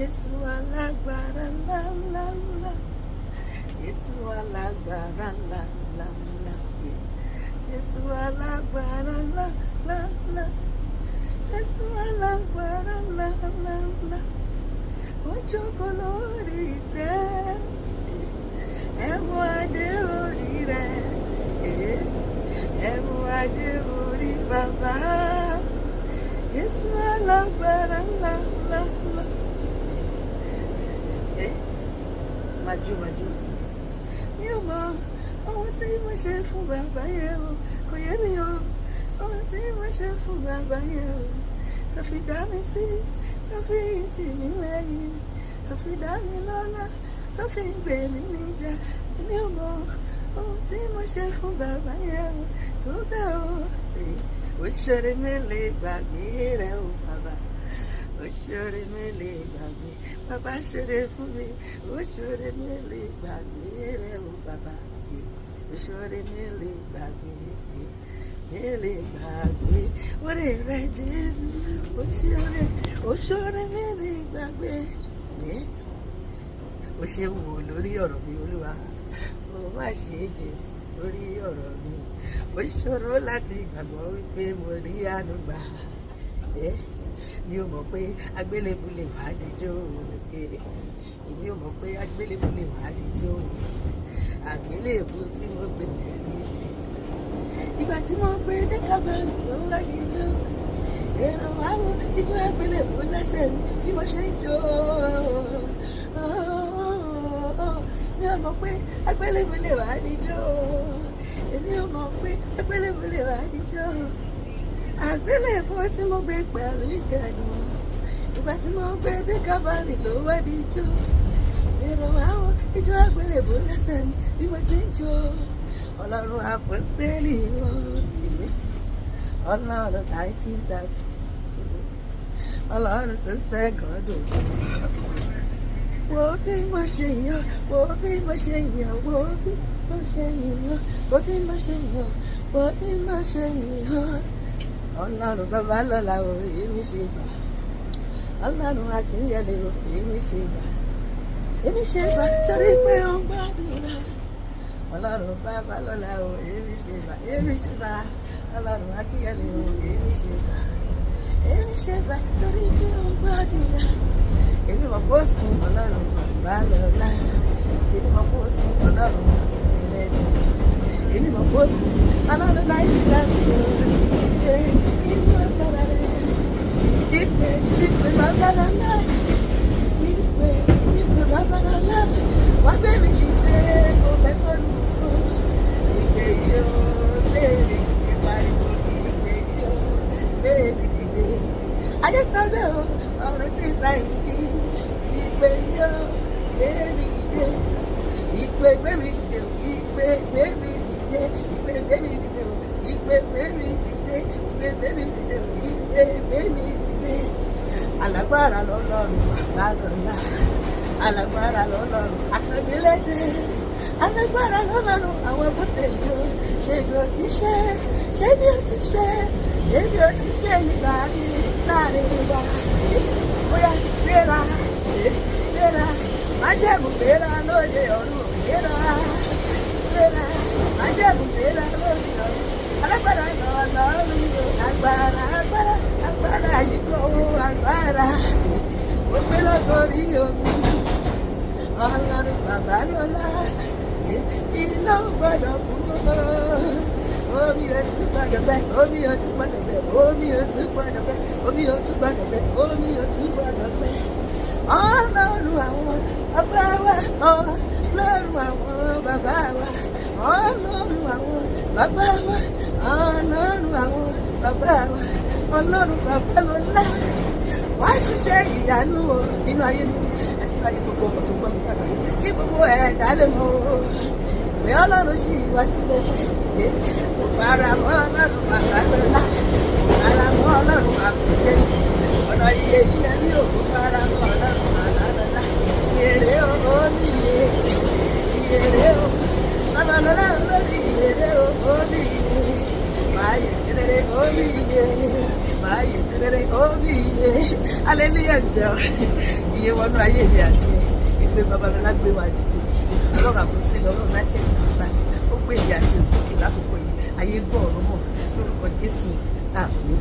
Jésù alágbára ńlá. Jésù alágbára ńlá. Jésù alágbára ńlá. Jésù alágbára ńlá. Ó jókòó lórí ìtẹ́. Ẹ wo adé orí rẹ̀. Ẹ wo adé orí bàbá. Jésù alágbára ńlá. Màjú. Mi ò mọ ohun tí mo ṣe fún bàbá yẹn o. Kò yé mi o. Ohun tí mo ṣe fún bàbá yẹn o. Tó fi dá mi sí, tó fi tì mí lẹ́yìn, tó fi dá mi lọ́lá, tó fi gbé mi níjà. Mi ò mọ ohun tí mo ṣe fún bàbá yẹn o. Tó bẹ́ẹ̀ o. Ó ṣeré mi lè gbàgbé rẹ̀ o bàbá. Ó ṣeré mi lè gbàgbé. Bàbá ṣeré fún mi. Ó ṣeré mi lè gbàgbé rẹ̀ o bàbá. Ó ṣeré mi lè gbàgbé. Mi lè gbàgbé. Orí rẹ̀ Jésù. Ó ṣeré mi lè gbàgbé. Ó ṣe wò lórí ọ̀rọ̀ mi Olúwa. Ó má ṣe Jésù lórí ọ̀rọ̀ mi. Ó ṣòro láti gbàgbọ́ wípé mo rí àánú gbà. Mi ò mọ̀ pé agbélébù lè wá díjọ́. Èmi ò mọ̀ pé agbélébù lè wá díjọ́. Àgbélébù tí mo gbé tẹ̀lé jẹ́. Ìgbà tí mo gbé dé Kábàárì ló wá díjọ́. Èrò wá wo ijó agbélébù lẹ́sẹ̀ mi bí mo ṣe ń jó. Mi ò mọ̀ pé agbélébù lè wá díjọ́. Èmi ò mọ̀ pé agbélébù lè wá díjọ́. Àgbélébù tí mo gbé pẹ̀lú ìkẹdùn. Ìgbà tí mo gbé dé Kábàárì ló wá díjọ́. Èrò àwọn ijó àgbélébù lẹ́sẹ̀ mi bí mo ti ń jó. Ọlọ́run àpọ́stélì Ọlọ́run 1930. Ọlọ́run tó ṣẹ́gun ọdún. Wo bí mo ṣe yàn, wo bí mo ṣe yàn, wo bí mo ṣe yàn, wo bí mo ṣe yàn, wo bí mo ṣe yàn. Ọlọ́run bàbá lọ́la o, èmi ṣe gbà. Ọlọ́run Akínyẹlé o, èmi ṣe gbà. Èmi ṣe gbà torí pé ó ń gbàdúrà. Ọlọ́run bàbá lọ́la o, èmi ṣe gbà. Èmi ṣe gbà. Ọlọ́run Akínyẹlé o, èmi ṣe gbà. Èmi ṣe gbà torí pé ó ń gbàdúrà. Èmi mọ̀ kó sùn Ọlọ́run bàbá lọ́la. Èmi mọ̀ kó sùn Ọlọ́run Akínyẹlé. Èmi mọ̀ kó sùn Ọlọ́run 1930. Ìpè babalọ́lá. Ìpè babalọ́lá. Wọ́n gbé mi dìde kó fẹ́ kó lù ú. Ìpè yìí ó béèrè kí pariwo. Ìpè yìí ó béèrè dìde. Ayé sábẹ́ o, ọ̀run tí sáyẹ̀nsì. Ìpè yìí ó béèrè dìde. Ìpè gbé mi dìde. Ìpè gbé mi dìde. Ìpè gbé mi dìde. Ìpè gbé mi dìde. Ìpè gbé mi dìde. Ìpè gbé mi dìde. Alágbára lọ́lọ́run bàbá lọ́la. Alágbára lọ́lọ́run Akíndélédé. Alágbára lọ́lọ́run àwọn apọ́stélì o. Ṣé bí o ti ṣe? Ṣé bí o ti ṣe? Ṣé bí o ti ṣe nígbà rí láàrin wa? Bóyá gbéra, gbéra, májẹ̀mú gbéra lóde ọ̀run gbéra. Gbéra, májẹ̀mú gbéra lóde ọ̀run. Alágbára lọ́lọ́run o. Agbára yìí kò agbára. Ó gbé lọ́gọ́rí omi. Ọlọ́run bàbá lọ́lá. Iná gbọ́dọ̀ kú. Omi ò tún gbọ́dọ̀ bẹ́. Omi ò tún gbọ́dọ̀ bẹ́. Omi ò tún gbọ́dọ̀ bẹ́. Omi ò tún gbọ́dọ̀ bẹ́. Omi ò tún gbọ́dọ̀ bẹ́. Ọlọ́run àwọn bàbá wa. Ọlọ́run àwọn bàbá wa. Ọlọ́run àwọn bàbá wa. Ọlọ́run àwọn bàbá wa. Ọlọ́run bàbá lọ́lá. Wá ṣiṣẹ́ ìyanu o nínú ayé mi àti ayé gbogbo ọmọ tó gbọ́ mi lágbàáyé. Kí gbogbo ẹ̀dá lè mọ̀ o. Pé Ọlọ́run ṣì wá síbẹ̀. Mo fara mọ́ Ọlọ́run bàbá lọ́lá. Mo fara mọ́ Ọlọ́run àpòstélì. Ọ̀nà iye yíyẹ mi ò fara mọ́ Ọlọ́run bàbá lọ́lá. Ìyèrè o ní iye. Ìyèrè o. Bàbá lọ́lá lórí ìyèrè o ní iye. Máa yẹ tẹ́lẹ̀ o ní iye. Máa yẹ tẹ́lẹ̀ omi iye hallelujah jọ iye wọnú ayé mi àti ìgbé Babalọlá gbé wa dìde ọlọ́run àpòstélì ọlọ́run láti ẹ̀sìn àbátì ó gbé ìyá àti sókè lákòókò yìí ayé gbọ́ ọ̀rọ̀ mọ̀ lórúkọ Jésù àmín.